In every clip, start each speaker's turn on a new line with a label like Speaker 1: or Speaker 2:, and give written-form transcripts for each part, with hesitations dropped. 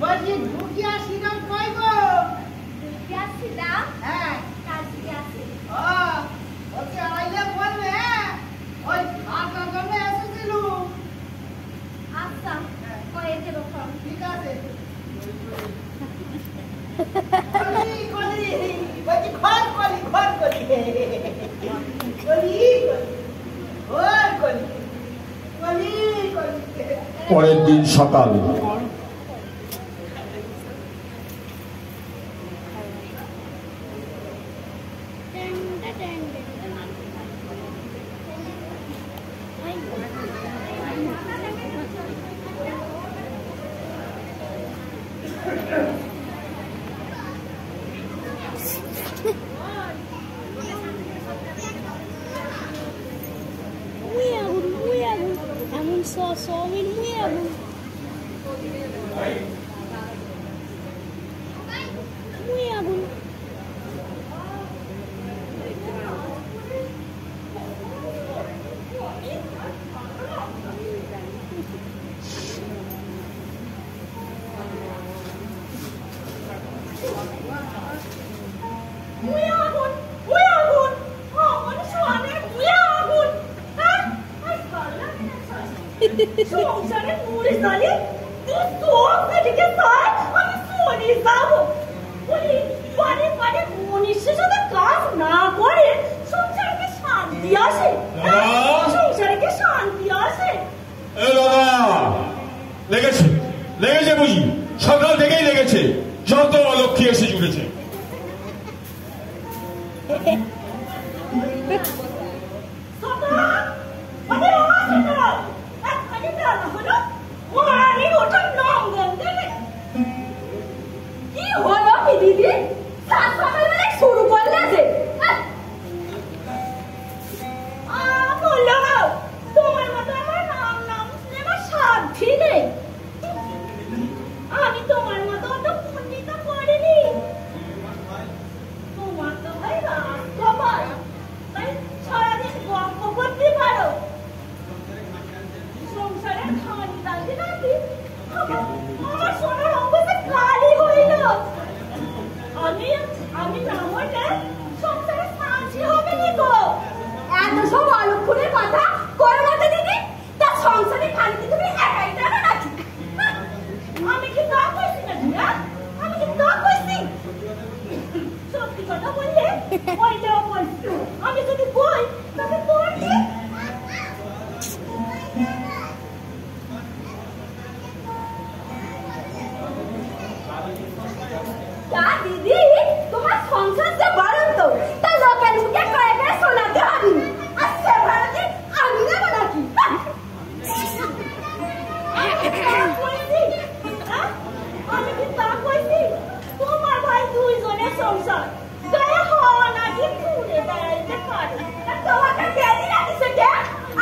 Speaker 1: বলছি ঢুকিয়া সিরাম কইব
Speaker 2: ঢুকিয়া সিরাম
Speaker 1: হ্যাঁ
Speaker 2: কাজী আছে
Speaker 1: ও ওকে আইলে বলবে ওই ভাগা গনে এসেছিল
Speaker 2: আচ্ছা কয়ে দেব ফোন
Speaker 1: ঠিক আছে কলি কলি বলছি ঘর কলি ঘর কলি কলি ঘর কলি কলি কলি
Speaker 3: পরের দিন সকাল
Speaker 2: এমন সমিন মুই এমন মুই আগুন
Speaker 4: সংসারে মুড়ি জানি তুই সব এদিকে সর আমি শুনি যাব বলি পারে পারে মনীষের সাথে কাজ না করে সংসারে শান্তি আসে সংসারে কি শান্তি আসে
Speaker 3: এ বাবা লেগেছে লেগেছে বুঝি সকাল থেকেই লেগেছে যত অলক্ষী এসে জুড়েছে
Speaker 4: দিদি সকালবেলা শুরু করলে যে তোমার মতো আমার নাম নেবার সাধ্যই নেই আমি তোমার মতো অত পণ্ডিত করিনি তোমার তো ভাই রাজকুমার তাই সারাদিন গল্প করতে পারো সংসারের খানি দাঁড়িয়ে নাকি আমার সোনার অঙ্গতে কালি হইল আমি না হইলে সংসারে শান্তি হবে নি গো এত সব অলক্ষণের কথা করো না তো দিদি তা সংসারে খালিতে তুমি একাই জানো নাকি আমি কি তা কইছি না আমি কি তা কইছি সত্যি কথা বললে ওই যাও বলছি আমি যদি বই তবে পড়ছি দিদি তোমার সংসার যে বাড়ন্ত তা লোকের মুখে কয়ে কয়ে শোনাতে হবে আর সে ভাড়াতে আমি নেব নাকি আমি কি তা কইছি তোমার ভাই দুইজনের সংসার গায়ে হওয়া নাকি ঘুরে বেড়াইতে পারে তোমাকে গেলি নাকি সেটা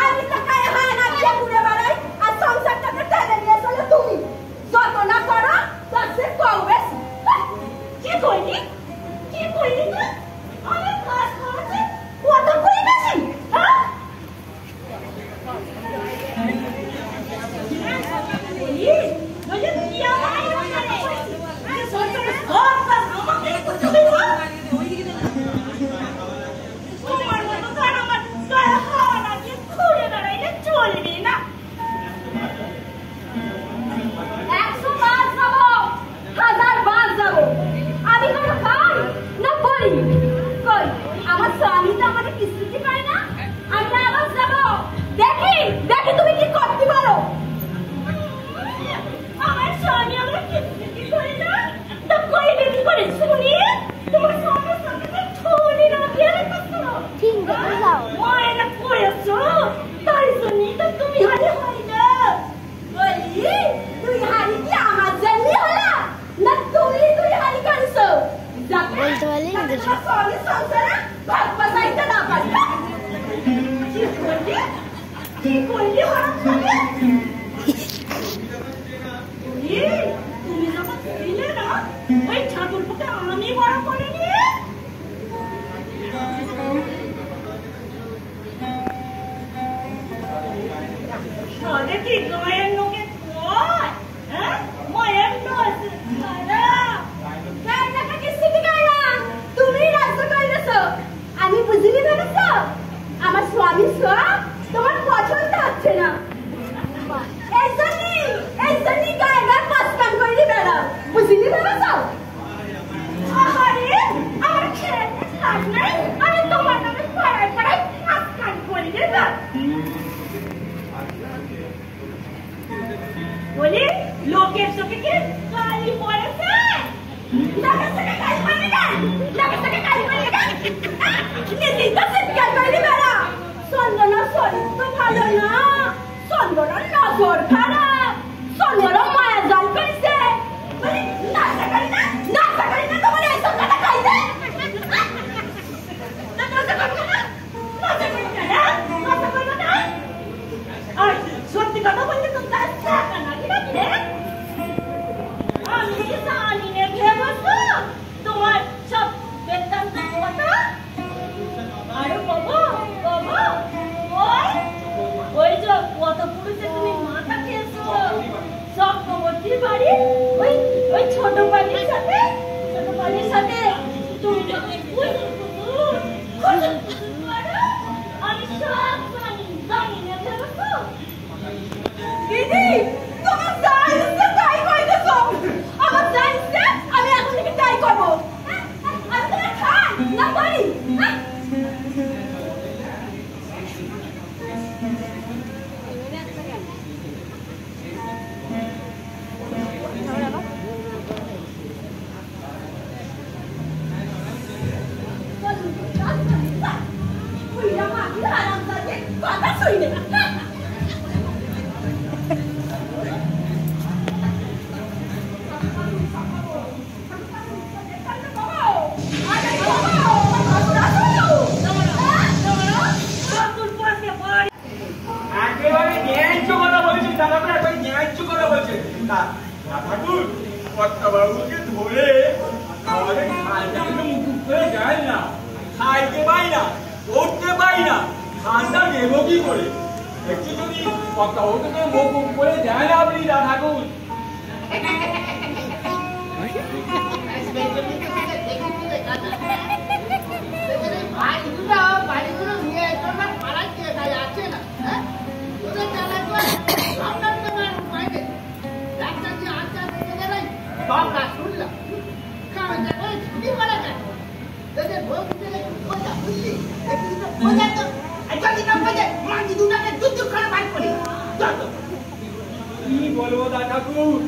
Speaker 4: আমি তো গায়ে হওয়া নাকি ঘুরে বেড়াই আর সংসারটাকে টেনে নিয়ে চলে তুমি যত না করো তার সে কম বেশি কি কইলি তুই আমি কাজ করছি কত কই গেছি হ্যাঁ ওই কি আমার ওখানে সরকার সব কাজ আমাকে করতে দিব তোমার মতো কার আমার গায়ে হাওয়া নাকি ঘুরে বেড়াইলে চলবে না 100 বার যাবো 1000 বার যাবো আমি কোনো কাজ না করি কই আমার স্বামী তো আমাকে কিছুই পারে না আমি আবার যাবো দেখি তুমি কি করতে পারো আমার স্বামী আমাকে কিছুই করে না তো কই দেখি করে শুনি তোমার স্বামীর সাথে ঠোলি না দিয়ে রাখছো
Speaker 2: ঠিক আছে যাও
Speaker 4: ওই না কইছো তাই শুনি তো তুমি হারি হই না বলি তুই হারি কি আমার জন্য হলা না তুই হারি কানছো
Speaker 2: বলতে পারলি না কিছু
Speaker 4: স্বামী সংসারে ভাগ বাসাইতে না পারি কি করলি হারাম তুমি যখন ছিলে না ওই ঠাকুরকে আমি বড় করে নিয়ে কি গায়ের লোকে কয় হ্যাঁ মায়ের নয় লোকের চোখে কি কালি পড়েছে? লোকের চোখে কালি পড়ে না, লোকের চোখে কালি পড়ে না। নিজেই তো চিৎকার করলি বেড়া। চন্দনা শরীর তো ভালো না, চন্দনার নজর খারাপ, চন্দনা মায়া জাল ফেলছে। মানে নাচা করি না তোমার এই চন্দনা খাইছে। সত্যি কথা বলতে তো তার টাকা নাকি নাকি রে? আমি জানি নে ভেবেছো তোমার সব বেদান্ত কথা। আরে বাবা ওই যে কত পুরুষে তুমি মাথা খেয়েছো চক্রবর্তীর বাড়ি ওই ছোট বাড়ির সাথে তুমি যদি আমি সব জানি না ভেবেছো? দিদি তোমার জানিস তাই কইতেছ, আমার জানিস আমি এখন থেকে তাই করবো। আমি তোমার খাই না পারি।
Speaker 3: বাবুকে ধরে আমাদের খাইতে মুখ করে যায় না, খাইতে পাই না, উঠতে পাই না, ঠান্ডা নেব কি করে? একটু যদি বাবুকে মুখ করে যায় না আপনি ঠাকুর।
Speaker 1: বাড়িগুলো নিয়ে পাড়াচ্ছে আছে না ওদের বাবা শুনলাম ছুটি মারা যায়
Speaker 5: কি বলবো দাদাকুর,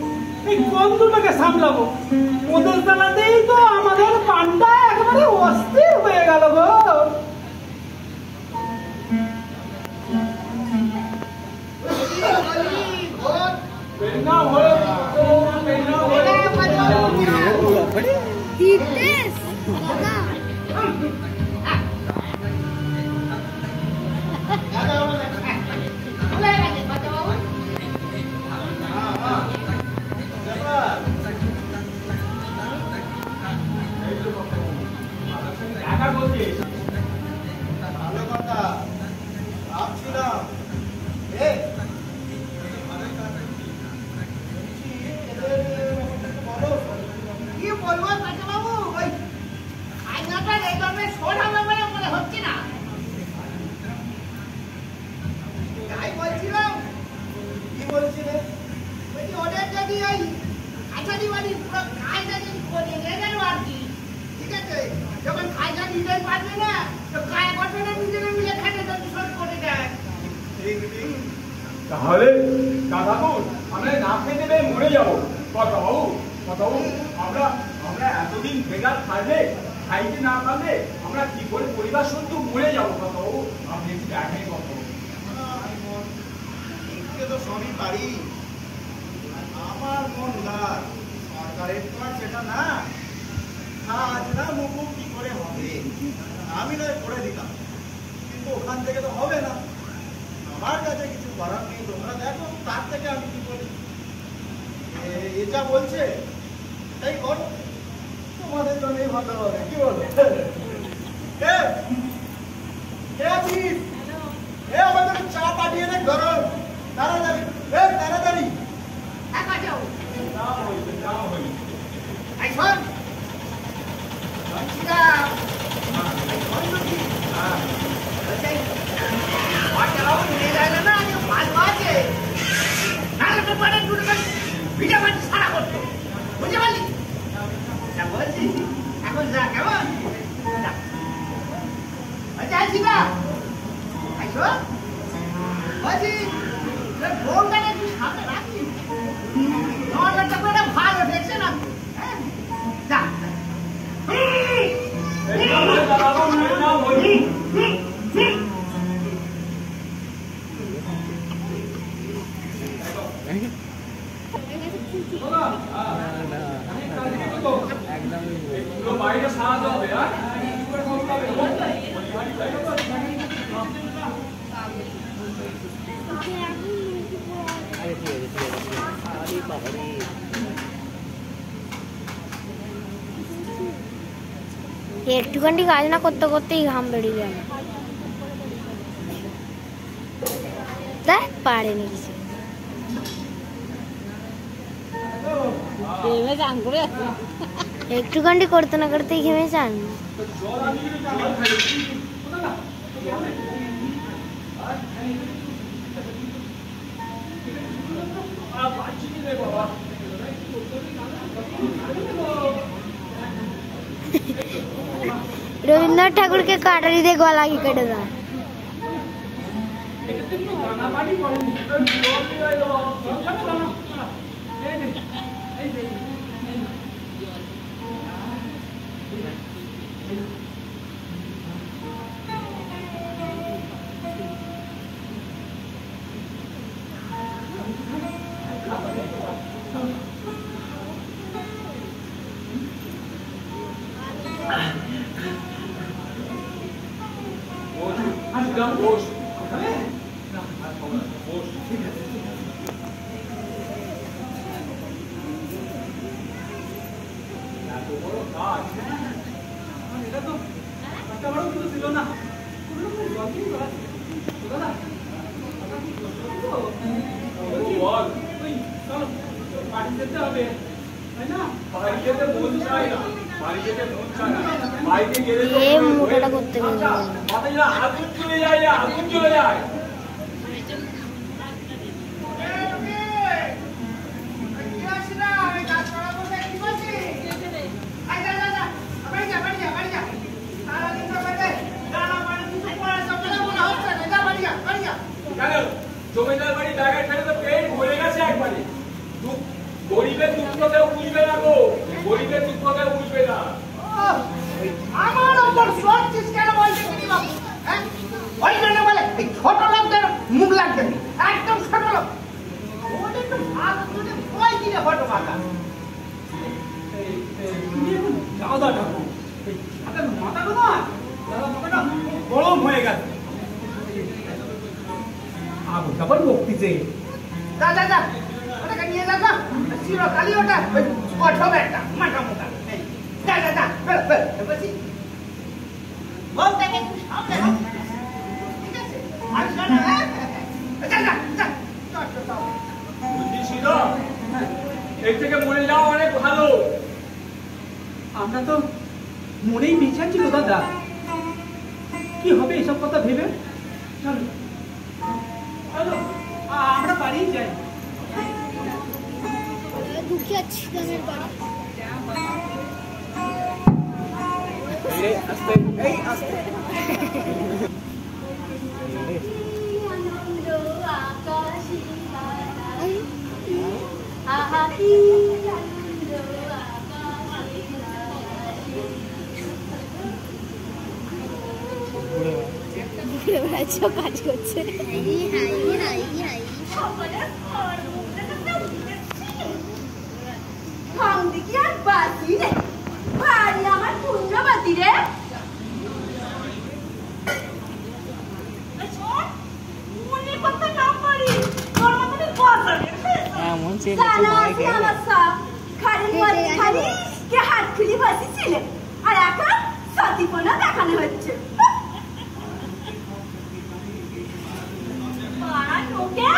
Speaker 5: এই কোন দুটাকে সামলাবো? ওদের জ্বালাতেই তো আমাদের পান্ডা একেবারে অস্থির হয়ে গেল গো।
Speaker 3: তাহলে দাদাকুর আমরা না খেতে পেয়ে মরে যাবো। কথা বাবু আমরা এতদিন বেকার থাকলে খাইতে না পারলে আমরা কি করে পরিবার সত্য মরে যাবো। কথা বাবু আপনি একটু দেখেন কথা
Speaker 6: তো সবই পারি, আমার মন গাছ সরকারের তো আর সেটা না, আজ না মুখু কি করে হবে? আমি নয় করে দিতাম, কিন্তু ওখান থেকে তো হবে না। আমার কাছে কিছু করার নেই, তোমরা দেখো তার থেকে আমি কি করি। এটা বলছে তাই করো, তোমাদের জন্যই ভালো হবে। কি বলো? আমাদের চা পাঠিয়ে দেখ গরম, তাড়াতাড়ি তাড়াতাড়ি।
Speaker 1: এখন যা কেমন বলছি ফোনটা একটু সামনে রাখছি।
Speaker 3: তো বাইরে সারাতে হবে হ্যাঁ
Speaker 2: একটুখানি কাজ না করতে করতেই ঘাম বেরিয়ে গেল। দেখ পারেনি কিছু। একটুখানি করতে না করতেই ঘেমে যান। रविन्द्रनाथ ठाकुर के काटरी दे गला की कटे था। ये मोटा कुत्ते को
Speaker 3: আগুন চলে যায় আগুন চলে যায় জমিদার বাড়ি জায়গায় ছেড়ে তো পেট ভরে গেছে একবারে গরিবের দুঃখ কেউ বুঝবে না গো গরিবের দুঃখ কেউ বুঝবে না
Speaker 1: আমার ওপর সবকিছু কেন বলতে কি বাবু হ্যাঁ ওই জন্য বলে এই ছোট লোকদের মুখ লাগবে একদম ছোট লোক ওদের তো ভালো করে কই দিলে ফটো মাথা
Speaker 5: দাদা ঠাকুর হাতের মাথাটা না দাদা মাথাটা গরম হয়ে গেছে আগুন তারপর বকতিছে
Speaker 1: যা যা যা ওটাকে নিয়ে যা যা চিরকালই ওটা কঠোর একটা মাথা মোটা যা যা যা বসি বলটাকে সামনে ঠিক আছে আর শোনো যা যা যা
Speaker 3: বুঝিস না এর থেকে মরে যাওয়া অনেক ভালো
Speaker 5: আমরা তো মনেই বেঁচেছিল দাদা কি হবে এসব কথা ভেবে চলো চলো আমরা বাড়ি যাই
Speaker 2: दुखिया चिकনের বাড়ি
Speaker 6: এই আস্তে
Speaker 4: আনন্দ আকাশে আহা কি আনন্দ
Speaker 2: ঘুরে বেড়াচ্ছে কাজ করছে
Speaker 4: বাতি রে বাড়ি আমার পুণ্যবাতি রে মনে করতে না পারি তোর মতন খালি কে হাত খুলি বসেছিলে আর এখন সতীপনা দেখানো হচ্ছে লোকে